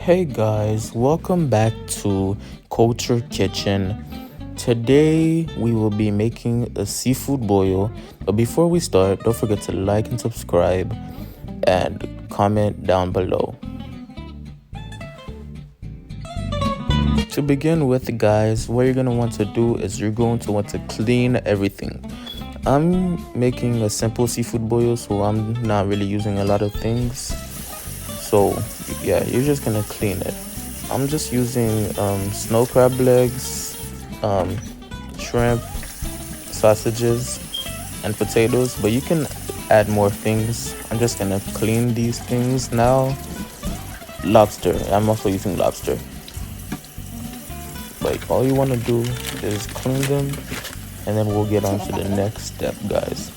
Hey guys, welcome back to Culture Kitchen. Today we will be making a seafood boil. But before we start, don't forget to like and subscribe and comment down below. To begin with, guys, what you're going to want to do is you're going to want to clean everything. I'm making a simple seafood boil, so I'm not really using a lot of things. So yeah, you're just gonna clean it. I'm just using snow crab legs, shrimp, sausages, and potatoes, but you can add more things. I'm just gonna clean these things now. Lobster, I'm also using lobster. Like, all you want to do is clean them, and then we'll get on to the next step, guys.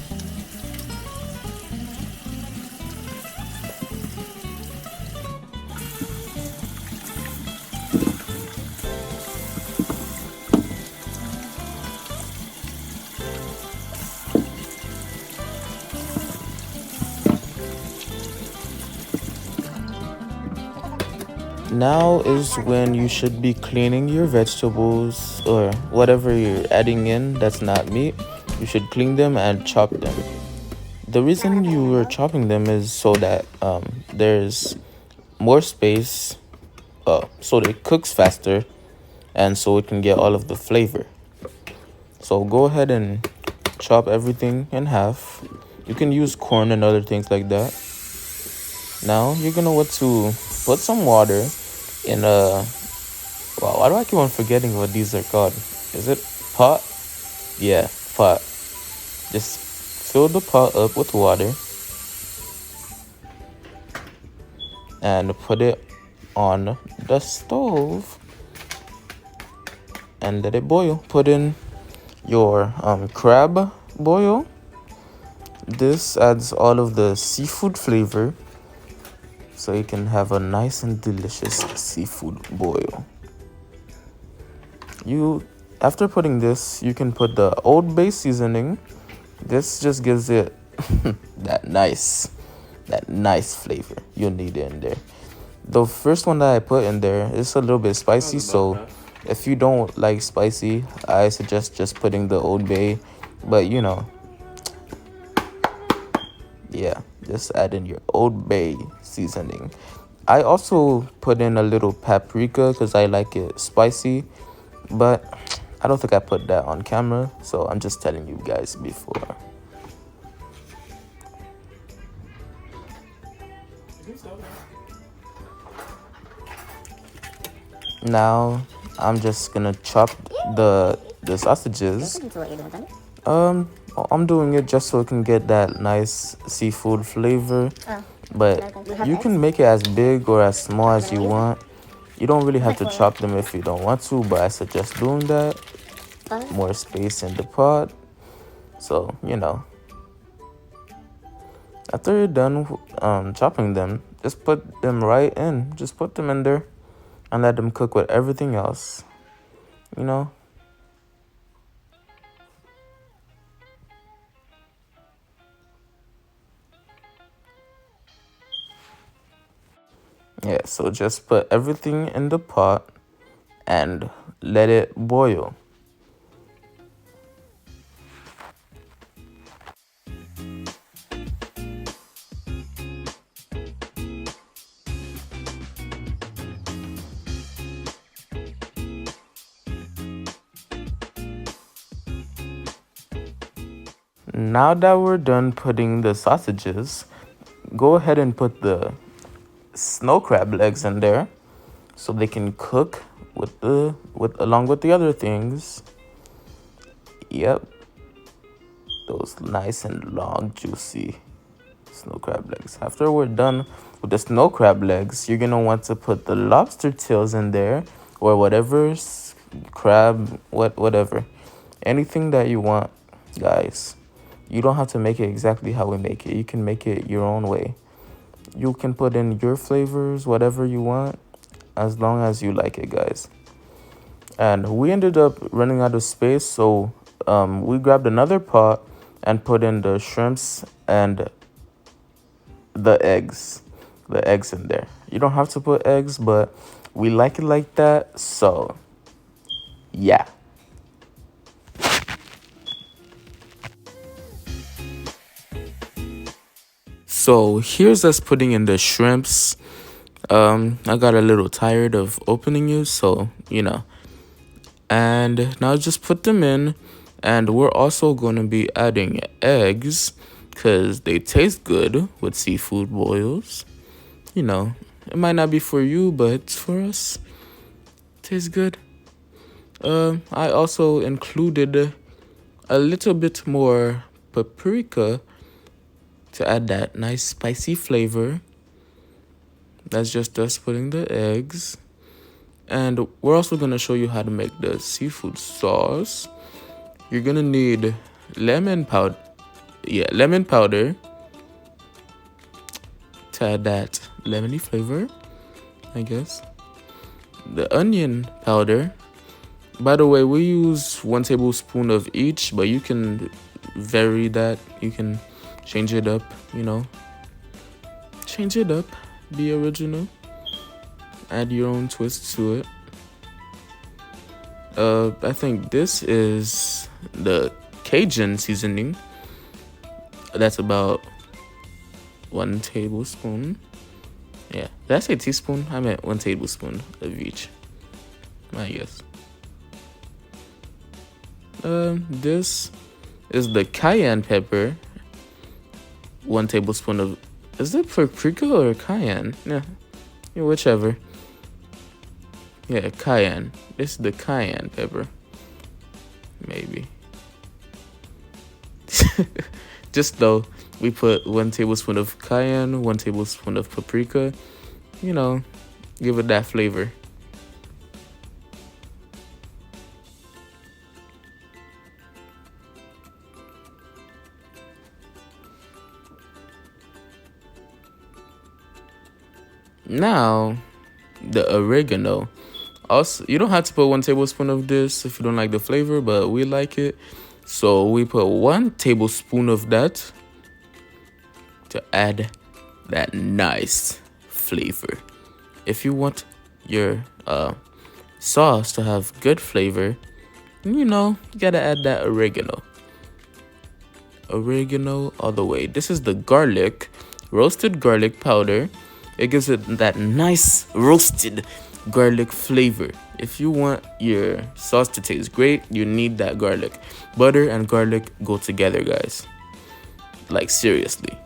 Now is when you should be cleaning your vegetables or whatever you're adding in that's not meat. You should clean them and chop them. The reason you are chopping them is so that there's more space, so that it cooks faster, and so it can get all of the flavor. So go ahead and chop everything in half. You can use corn and other things like that. Now you're gonna want to put some water in a, wow, why do I keep on forgetting what these are called? Is it pot? Yeah, pot. Just fill the pot up with water and put it on the stove and let it boil. Put in your crab boil. This adds all of the seafood flavor, so you can have a nice and delicious seafood boil. After putting this, you can put the Old Bay seasoning. This just gives it that nice flavor you need in there. The first one that I put in there is a little bit spicy, so if you don't like spicy, I suggest just putting the Old Bay. But yeah, just add in your Old Bay seasoning. I also put in a little paprika because I like it spicy, but I don't think I put that on camera, so I'm just telling you guys before. Now I'm just gonna chop the sausages. I'm doing it just so it can get that nice seafood flavor. But you can make it as big or as small as you want. You don't really have to chop them if you don't want to, but I suggest doing that. More space in the pot. So, after you're done chopping them, just put them right in. Just put them in there and let them cook with everything else. Yeah, so just put everything in the pot and let it boil. Now that we're done putting the sausages, go ahead and put the snow crab legs in there so they can cook along with the other things. Yep, those nice and long juicy snow crab legs. After we're done with the snow crab legs, you're gonna want to put the lobster tails in there, or whatever crab, whatever, anything that you want, guys. You don't have to make it exactly how we make it. You can make it your own way. You can put in your flavors, whatever you want, as long as you like it, guys. And we ended up running out of space, so we grabbed another pot and put in the shrimps and the eggs in there. You don't have to put eggs, but we like it like that. So, yeah. So here's us putting in the shrimps. I got a little tired of opening you, so and now just put them in, and we're also going to be adding eggs because they taste good with seafood boils. It might not be for you, but for us, it tastes good. I also included a little bit more paprika to add that nice spicy flavor. That's just us putting the eggs. And we're also going to show you how to make the seafood sauce. You're going to need lemon powder. Yeah, lemon powder to add that lemony flavor, I guess. The onion powder. By the way, we use 1 tablespoon of each, but you can vary that. You can change it up, Change it up. Be original. Add your own twist to it. I think this is the Cajun seasoning. That's about 1 tablespoon. Yeah, did I say teaspoon? I meant 1 tablespoon of each, I guess. This is the cayenne pepper. 1 tablespoon of... Is it paprika or cayenne? Yeah, whichever. Yeah, cayenne. This is the cayenne pepper. Maybe. Just though, we put 1 tablespoon of cayenne, 1 tablespoon of paprika. Give it that flavor. Now, the oregano. Also, you don't have to put 1 tablespoon of this if you don't like the flavor, but we like it. So we put 1 tablespoon of that to add that nice flavor. If you want your sauce to have good flavor, you gotta add that oregano. Oregano all the way. This is the garlic, roasted garlic powder. It gives it that nice roasted garlic flavor. If you want your sauce to taste great, you need that garlic. Butter and garlic go together, guys. Like, seriously.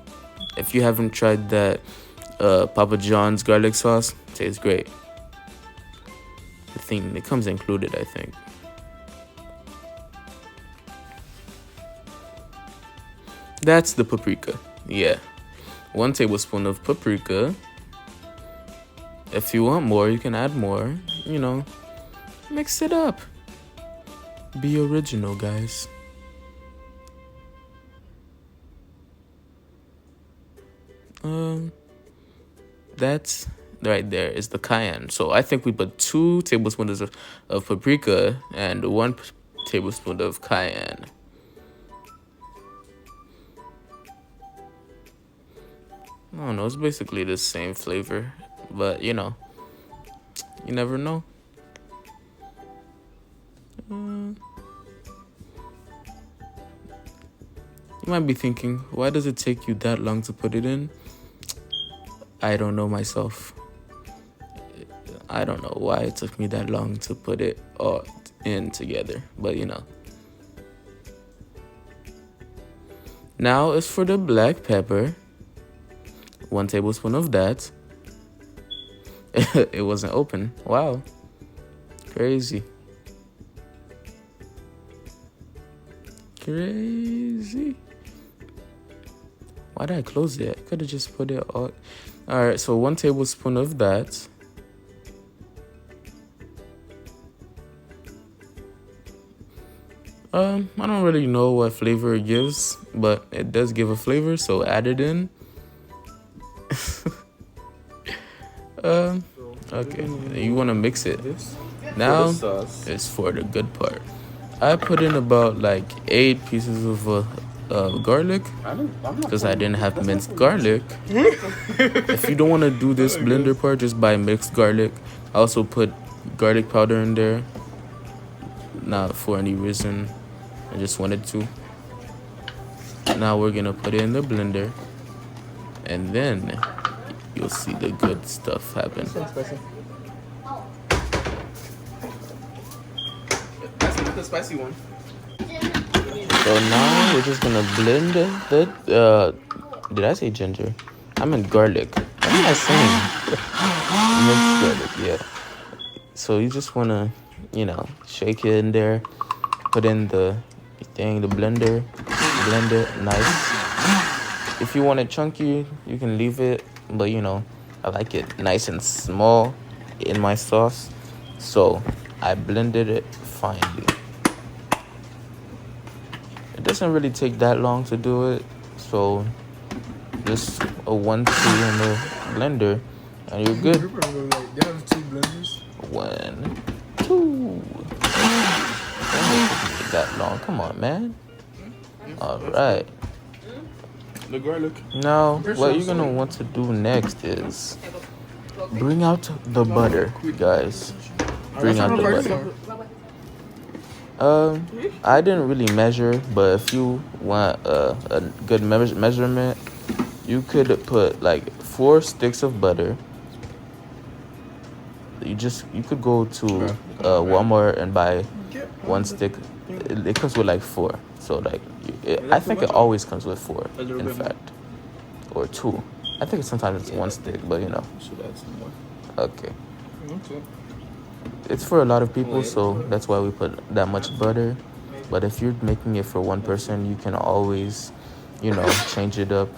If you haven't tried that Papa John's garlic sauce, it tastes great. The thing, it comes included, I think. That's the paprika. Yeah. 1 tablespoon of paprika. If you want more, you can add more. Mix it up. Be original, guys. That's right there is the cayenne. So I think we put 2 tablespoons of paprika and 1 tablespoon of cayenne. I don't know, it's basically the same flavor, but you never know. You might be thinking, why does it take you that long to put it in? I don't know myself. I don't know why it took me that long to put it all in together, but Now is for the black pepper. 1 tablespoon of that. It wasn't open. Wow. Crazy. Why did I close it? I could have just put it all. Alright, so 1 tablespoon of that. I don't really know what flavor it gives, but it does give a flavor, so add it in. Okay, you want to mix it. Now it's for the good part. I put in about like 8 pieces of garlic because I didn't have minced garlic. If you don't want to do this blender part, just buy mixed garlic. I also put garlic powder in there, not for any reason, I just wanted to. Now we're gonna put it in the blender, and then you'll see the good stuff happen. That's not the spicy one. So now we're just gonna blend the did I say ginger? I meant garlic. What am I saying? Mixed garlic, yeah. So you just wanna, shake it in there, put in the thing, the blender, blend it nice. If you want it chunky, you can leave it, but I like it nice and small in my sauce, so I blended it finely. It doesn't really take that long to do it, so just a 1-2 in the blender and you're good. They have 2 blenders. 1, 2. Don't take that long. Come on, man. All right. The garlic. Now, what you're gonna want to do next is bring out the butter, guys. Bring out the butter. I didn't really measure, but if you want a good measurement, you could put like 4 sticks of butter. You could go to Walmart and buy 1 stick. It comes with like 4, so like I think it always comes with 4, in fact, or 2. I think sometimes it's 1 stick, but okay. It's for a lot of people, so that's why we put that much butter. But if you're making it for 1 person, you can always, change it up,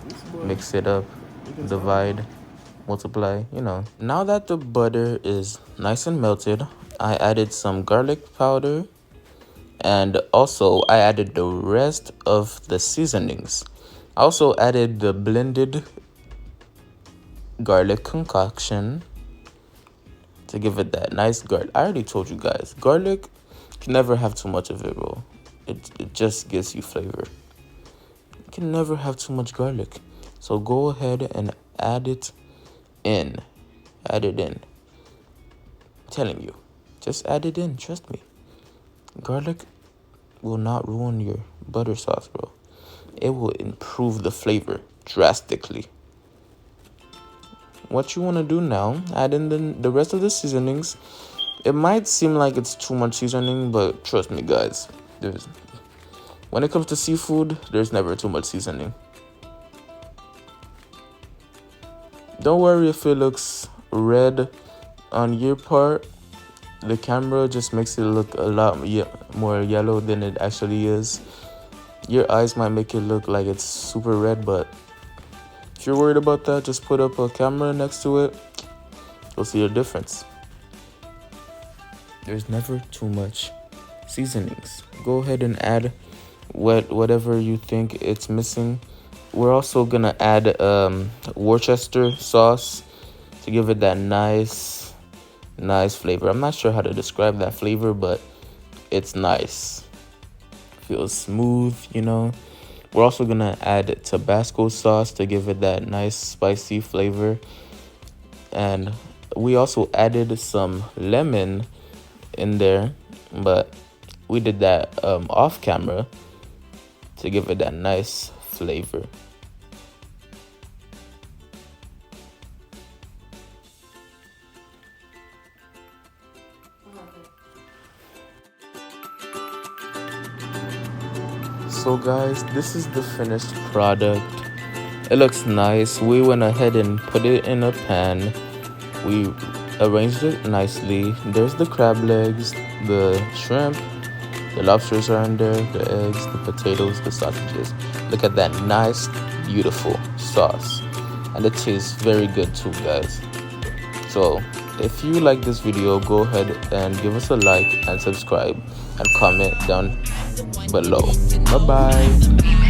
mix it up, divide, multiply, Now that the butter is nice and melted, I added some garlic powder, and also I added the rest of the seasonings. I also added the blended garlic concoction to give it that nice garlic. I already told you guys, garlic can never have too much of it, bro. It just gives you flavor. You can never have too much garlic. So go ahead and add it in. Add it in. I'm telling you, just add it in. Trust me. Garlic will not ruin your butter sauce, bro. It will improve the flavor drastically. What you want to do now, add in the rest of the seasonings. It might seem like it's too much seasoning, but trust me, guys. When it comes to seafood, there's never too much seasoning. Don't worry if it looks red on your part. The camera just makes it look a lot more yellow than it actually is. Your eyes might make it look like it's super red, but if you're worried about that, just put up a camera next to it. You'll see a difference. There's never too much seasonings. Go ahead and add whatever you think it's missing. We're also gonna add Worcester sauce to give it that nice flavor. I'm not sure how to describe that flavor, but it's nice. Feels smooth, We're also gonna add Tabasco sauce to give it that nice spicy flavor. And we also added some lemon in there, but we did that off camera to give it that nice flavor. So guys, this is the finished product. It looks nice. We went ahead and put it in a pan. We arranged it nicely. There's the crab legs, the shrimp, the lobsters are in there, the eggs, the potatoes, the sausages. Look at that nice, beautiful sauce. And it tastes very good too, guys. So if you like this video, go ahead and give us a like and subscribe and comment down below. Bye bye.